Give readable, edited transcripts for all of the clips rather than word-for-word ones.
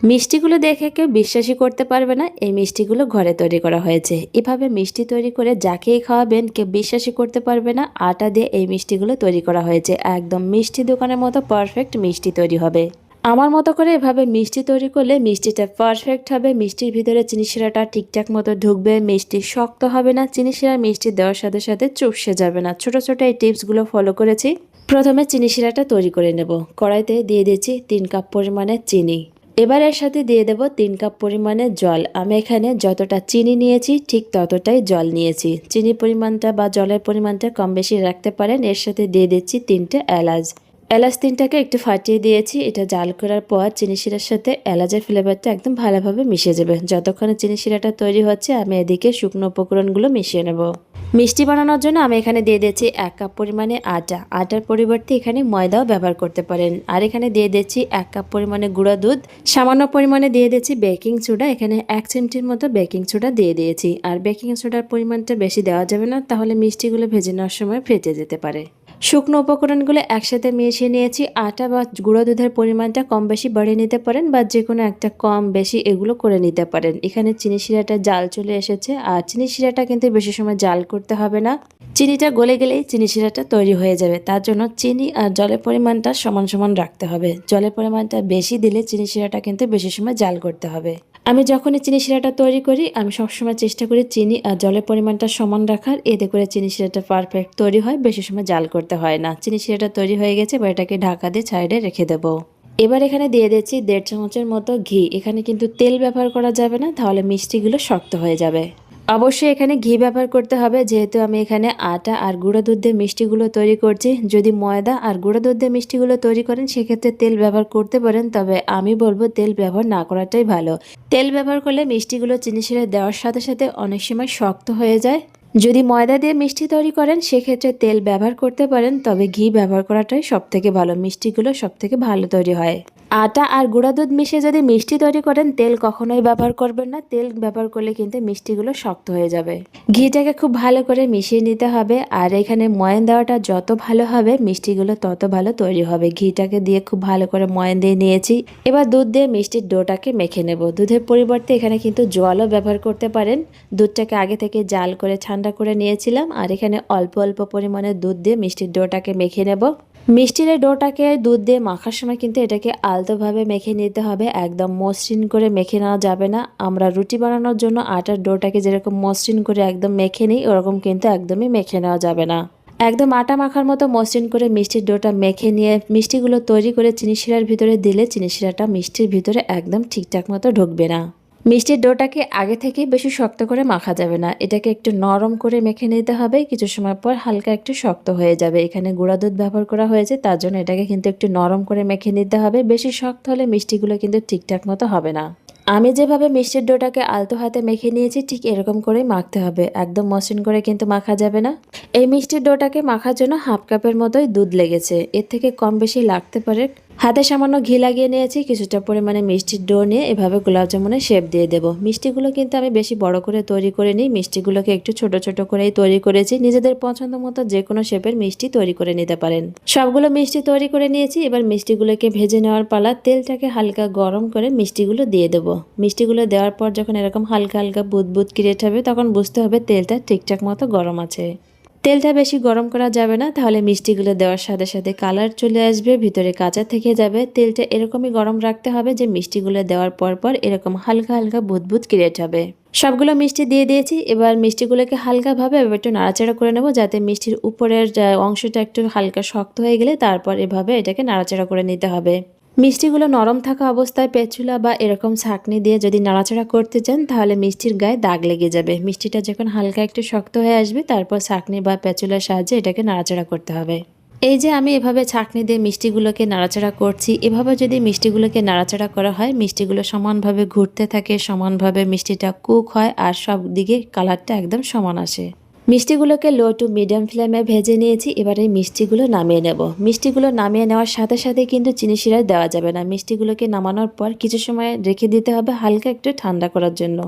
মিষ্টিগুলো দেখে কেউ বিশ্বাসই করতে পারবে না এই মিষ্টিগুলো ঘরে তৈরি করা হয়েছে। এভাবে মিষ্টি তৈরি করে যাকেই খাওয়াবেন কেউ বিশ্বাসই করতে পারবে না আটা দিয়ে এই মিষ্টিগুলো তৈরি করা হয়েছে। একদম মিষ্টি দোকানের মতো পারফেক্ট মিষ্টি তৈরি হবে। আমার মতো করে এভাবে মিষ্টি তৈরি করলে মিষ্টিটা পারফেক্ট হবে, মিষ্টির ভিতরে চিনি শিরাটা ঠিকঠাক মতো ঢুকবে, মিষ্টি শক্ত হবে না, চিনি শিরা মিষ্টি দেওয়ার সাথে সাথে চুপসে যাবে না। ছোট ছোট এই টিপসগুলো ফলো করেছি। প্রথমে চিনি শিরাটা তৈরি করে নেব। কড়াইতে দিয়ে দিচ্ছি 3 কাপ পরিমাণে চিনি। এবার এর সাথে দিয়ে দেব 3 কাপ পরিমাণে জল। আমি এখানে যতটা চিনি নিয়েছি ঠিক ততটাই জল নিয়েছি। চিনির পরিমাণটা বা জলের পরিমাণটা কম বেশি রাখতে পারেন। এর সাথে দিয়ে দিচ্ছি 3টে এলাচ। এলাচ 3টাকে একটু ফাটিয়ে দিয়েছি। এটা জাল করার পর চিনি শিরার সাথে এলাচের ফ্লেভারটা একদম ভালোভাবে মিশে যাবে। যতক্ষণে চিনি শিরাটা তৈরি হচ্ছে আমি এদিকে শুকনো উপকরণগুলো মিশিয়ে নেব। মিষ্টি বানানোর জন্য আমি এখানে দিয়ে দিচ্ছি 1 কাপ পরিমাণে আটা। আটার পরিবর্তে এখানে ময়দাও ব্যবহার করতে পারেন। আর এখানে দিয়ে দিচ্ছি 1 কাপ পরিমাণে গুঁড়া দুধ। সামান্য পরিমাণে দিয়ে দিচ্ছি বেকিং সোডা। এখানে 1 চিমটির মতো বেকিং সোডা দিয়ে দিয়েছি। আর বেকিং সোডার পরিমাণটা বেশি দেওয়া যাবে না, তাহলে মিষ্টিগুলো ভেজে নেওয়ার সময় ফেটে যেতে পারে। শুকনো উপকরণগুলো একসাথে মিশিয়ে নিয়েছি। আটা বা গুঁড়ো দুধের পরিমাণটা কম বেশি বাড়িয়ে নিতে পারেন বা যে কোনো একটা কম বেশি এগুলো করে নিতে পারেন। এখানে চিনি শিরাটা জাল চলে এসেছে। আর চিনি শিরাটা কিন্তু বেশি সময় জাল করতে হবে না। চিনিটা গলে গেলেই চিনি শিরাটা তৈরি হয়ে যাবে। তার জন্য চিনি আর জলের পরিমাণটা সমান সমান রাখতে হবে। জলের পরিমাণটা বেশি দিলে চিনি শিরাটা কিন্তু বেশি সময় জাল করতে হবে। আমি যখনই চিনি শিরাটা তৈরি করি আমি সবসময় চেষ্টা করি চিনি আর জলের পরিমাণটা সমান রাখার। এতে করে চিনি শিরাটা পারফেক্ট তৈরি হয়, বেশি সময় জাল করতে হয় না। চিনি শিরাটা তৈরি হয়ে গেছে, এবার এটাকে ঢাকা দিয়ে সাইডে রেখে দেবো। এবার এখানে দিয়ে দিচ্ছি 1.5 চামচের মতো ঘি। এখানে কিন্তু তেল ব্যবহার করা যাবে না, তাহলে মিষ্টিগুলো শক্ত হয়ে যাবে। অবশ্যই এখানে ঘি ব্যবহার করতে হবে, যেহেতু আমি এখানে আটা আর গুঁড়ো দুধ দিয়ে মিষ্টিগুলো তৈরি করছি। যদি ময়দা আর গুঁড়ো দুধ দিয়ে মিষ্টিগুলো তৈরি করেন সেক্ষেত্রে তেল ব্যবহার করতে পারেন, তবে আমি বলবো তেল ব্যবহার না করাটাই ভালো। তেল ব্যবহার করলে মিষ্টিগুলো চিনি শিরা দেওয়ার সাথে সাথে অনেক সময় শক্ত হয়ে যায়। যদি ময়দা দিয়ে মিষ্টি তৈরি করেন সেক্ষেত্রে তেল ব্যবহার করতে পারেন, তবে ঘি ব্যবহার করাটাই সবথেকে ভালো। মিষ্টিগুলো সবথেকে ভালো তৈরি হয়। আটা আর গুঁড়া দুধ মিশিয়ে যদি মিষ্টি তৈরি করেন তেল কখনোই ব্যবহার করবেন না। তেল ব্যবহার করলে কিন্তু মিষ্টিগুলো শক্ত হয়ে যাবে। ঘিটাকে খুব ভালো করে মিশিয়ে নিতে হবে। আর এখানে ময়ান দেওয়াটা যত ভালো হবে মিষ্টিগুলো তত ভালো তৈরি হবে। ঘিটাকে দিয়ে খুব ভালো করে ময়ান দিয়ে নিয়েছি। এবার দুধ দিয়ে মিষ্টির ডোটাকে মেখে নেব। দুধের পরিবর্তে এখানে কিন্তু জলও ব্যবহার করতে পারেন। দুধটাকে আগে থেকে জাল করে ঠান্ডা করে নিয়েছিলাম। আর এখানে অল্প অল্প পরিমাণে দুধ দিয়ে মিষ্টির ডোটাকে মেখে নেব। মিষ্টির এই ডোটাকে দুধ দিয়ে মাখার সময় কিন্তু এটাকে আলতোভাবে মেখে নিতে হবে। একদম মসৃণ করে মেখে নেওয়া যাবে না। আমরা রুটি বানানোর জন্য আটার ডোটাকে যেরকম মসৃণ করে একদম মেখে নিই ওরকম কিন্তু একদমই মেখে নেওয়া যাবে না। একদম আটা মাখার মতো মসৃণ করে মিষ্টির ডোটা মেখে নিয়ে মিষ্টিগুলো তৈরি করে চিনি শিরার ভিতরে দিলে চিনি শিরাটা মিষ্টির ভিতরে একদম ঠিকঠাক মতো ঢুকবে না। মিষ্টির ডোটাকে আগে থেকে বেশি শক্ত করে মাখা যাবে না, এটাকে একটু নরম করে মেখে নিতে হবে। কিছু সময় পর হালকা একটু শক্ত হয়ে যাবে। এখানে গুঁড়া দুধ ব্যবহার করা হয়েছে, তার জন্য এটাকে কিন্তু একটু নরম করে মেখে নিতে হবে। বেশি শক্ত হলে মিষ্টিগুলো কিন্তু ঠিকঠাক মতো হবে না। আমি যেভাবে মিষ্টির ডোটাকে আলতো হাতে মেখে নিয়েছি ঠিক এরকম করেই মাখতে হবে। একদম মসৃণ করে কিন্তু মাখা যাবে না। এই মিষ্টির ডোটাকে মাখার জন্য 1/2 কাপের মতোই দুধ লেগেছে, এর থেকে কম বেশি লাগতে পারে। হাতে সামান্য ঘি লাগিয়ে নিয়েছি। কিছুটা পরিমাণে মিষ্টির ডো নিয়ে এভাবে গোলাপ জামুনের শেপ দিয়ে দেবো। মিষ্টিগুলো কিন্তু আমি বেশি বড় করে তৈরি করে নিই। মিষ্টিগুলোকে একটু ছোট ছোট করেই তৈরি করেছি। নিজেদের পছন্দ মতো যে কোনো শেপের মিষ্টি তৈরি করে নিতে পারেন। সবগুলো মিষ্টি তৈরি করে নিয়েছি। এবার মিষ্টিগুলোকে ভেজে নেওয়ার পালা। তেলটাকে হালকা গরম করে মিষ্টিগুলো দিয়ে দেবো। মিষ্টিগুলো দেওয়ার পর যখন এরকম হালকা হালকা বুদবুদ ক্রিয়েট হবে তখন বুঝতে হবে তেলটা ঠিকঠাক মতো গরম আছে। তেলটা বেশি গরম করা যাবে না, তাহলে মিষ্টিগুলো দেওয়ার সাথে সাথে কালার চলে আসবে, ভিতরে কাঁচা থেকে যাবে। তেলটা এরকমই গরম রাখতে হবে যে মিষ্টিগুলো দেওয়ার পর পর এরকম হালকা হালকা বুদবুদ ক্রিয়েট হবে। সবগুলো মিষ্টি দিয়ে দিয়েছি। এবার মিষ্টিগুলোকে হালকাভাবে একটু নাড়াচাড়া করে নেব, যাতে মিষ্টির উপরের অংশটা একটু হালকা শক্ত হয়ে গেলে তারপর এভাবে এটাকে নাড়াচাড়া করে নিতে হবে। মিষ্টিগুলো নরম থাকা অবস্থায় পেছুলা বা এরকম ছাঁকনি দিয়ে যদি নাড়াচাড়া করতে চান তাহলে মিষ্টির গায়ে দাগ লেগে যাবে। মিষ্টিটা যখন হালকা একটু শক্ত হয়ে আসবে তারপর ছাঁকনি বা পেছুলার সাহায্যে এটাকে নাড়াচাড়া করতে হবে। এই যে আমি এভাবে ছাঁকনি দিয়ে মিষ্টিগুলোকে নাড়াচাড়া করছি, এভাবে যদি মিষ্টিগুলোকে নাড়াচাড়া করা হয় মিষ্টিগুলো সমানভাবে ঘুরতে থাকে, সমানভাবে মিষ্টিটা কুক হয় আর সব দিকে কালারটা একদম সমান আসে। মিষ্টিগুলোকে লো টু মিডিয়াম ফ্লেমে ভেজে নিয়েছি। এবারে মিষ্টিগুলো নামিয়ে নেব। মিষ্টিগুলো নামিয়ে নেওয়ার সাথে সাথে কিন্তু চিনি শিরা দেওয়া যাবে না। মিষ্টিগুলোকে নামানোর পর কিছু সময় রেখে দিতে হবে হালকা একটু ঠান্ডা করার জন্য।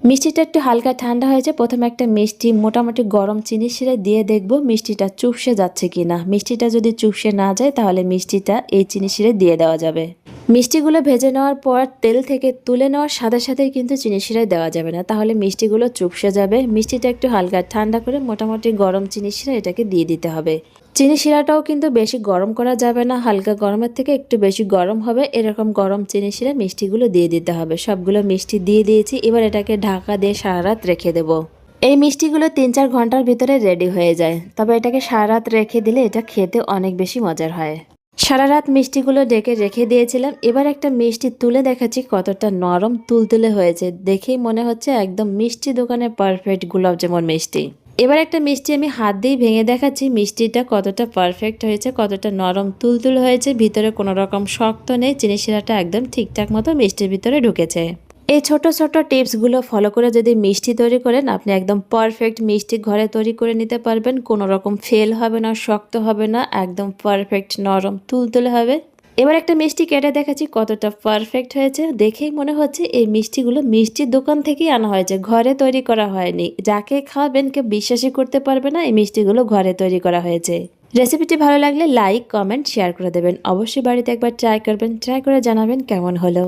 মিষ্টিটা একটু হালকা ঠান্ডা হয়েছে। প্রথমে একটা মিষ্টি মোটামুটি গরম চিনির শিরায় দিয়ে দেখব মিষ্টিটা চুপসে যাচ্ছে কিনা। মিষ্টিটা যদি চুপসে না যায় তাহলে মিষ্টিটা এই চিনির শিরায় দিয়ে দেওয়া যাবে। মিষ্টিগুলো ভেজে নেওয়ার পর তেল থেকে তুলে নেওয়ার সাথে সাথেই কিন্তু চিনি শিরায় দেওয়া যাবে না, তাহলে মিষ্টিগুলো চুপসে যাবে। মিষ্টিটা একটু হালকা ঠান্ডা করে মোটামুটি গরম চিনি শিরা এটাকে দিয়ে দিতে হবে। চিনি শিরাটাও কিন্তু বেশি গরম করা যাবে না, হালকা গরমের থেকে একটু বেশি গরম হবে এরকম গরম চিনি শিরা মিষ্টিগুলো দিয়ে দিতে হবে। সবগুলো মিষ্টি দিয়ে দিয়েছি, এবার এটাকে ঢাকা দিয়ে সারা রাত রেখে দেবো। এই মিষ্টিগুলো 3-4 ঘন্টার ভিতরে রেডি হয়ে যায়, তবে এটাকে সারা রাত রেখে দিলে এটা খেতে অনেক বেশি মজার হয়। সারা রাত মিষ্টিগুলো ডেকে রেখে দিয়েছিলাম। এবার একটা মিষ্টি তুলে দেখাচ্ছি কতটা নরম তুলতুলে হয়েছে, দেখেই মনে হচ্ছে একদম মিষ্টি দোকানের পারফেক্ট গোলাপ জামুন মিষ্টি। এবার একটা মিষ্টি আমি হাত দিয়ে ভেঙে দেখাচ্ছি মিষ্টিটা কতটা পারফেক্ট হয়েছে, কতটা নরম তুলতুল হয়েছে, ভিতরে কোনো রকম শক্ত নেই, চিনি শিরাটা একদম ঠিকঠাক মতো মিষ্টির ভিতরে ঢুকেছে। এই ছোট ছোট টিপসগুলো ফলো করে যদি মিষ্টি তৈরি করেন আপনি একদম পারফেক্ট মিষ্টি ঘরে তৈরি করে নিতে পারবেন। কোনো রকম ফেল হবে না, শক্ত হবে না, একদম পারফেক্ট নরম তুলতুলে হবে। এবার একটা মিষ্টি কেটে দেখাচ্ছি কতটা পারফেক্ট হয়েছে, দেখেই মনে হচ্ছে এই মিষ্টিগুলো মিষ্টির দোকান থেকেই আনা হয়েছে, ঘরে তৈরি করা হয়নি। যাকে খাওয়াবেন কেউ বিশ্বাসই করতে পারবে না এই মিষ্টিগুলো ঘরে তৈরি করা হয়েছে। রেসিপিটি ভালো লাগলে লাইক, কমেন্ট, শেয়ার করে দেবেন। অবশ্যই বাড়িতে একবার ট্রাই করবেন, ট্রাই করে জানাবেন কেমন হলো।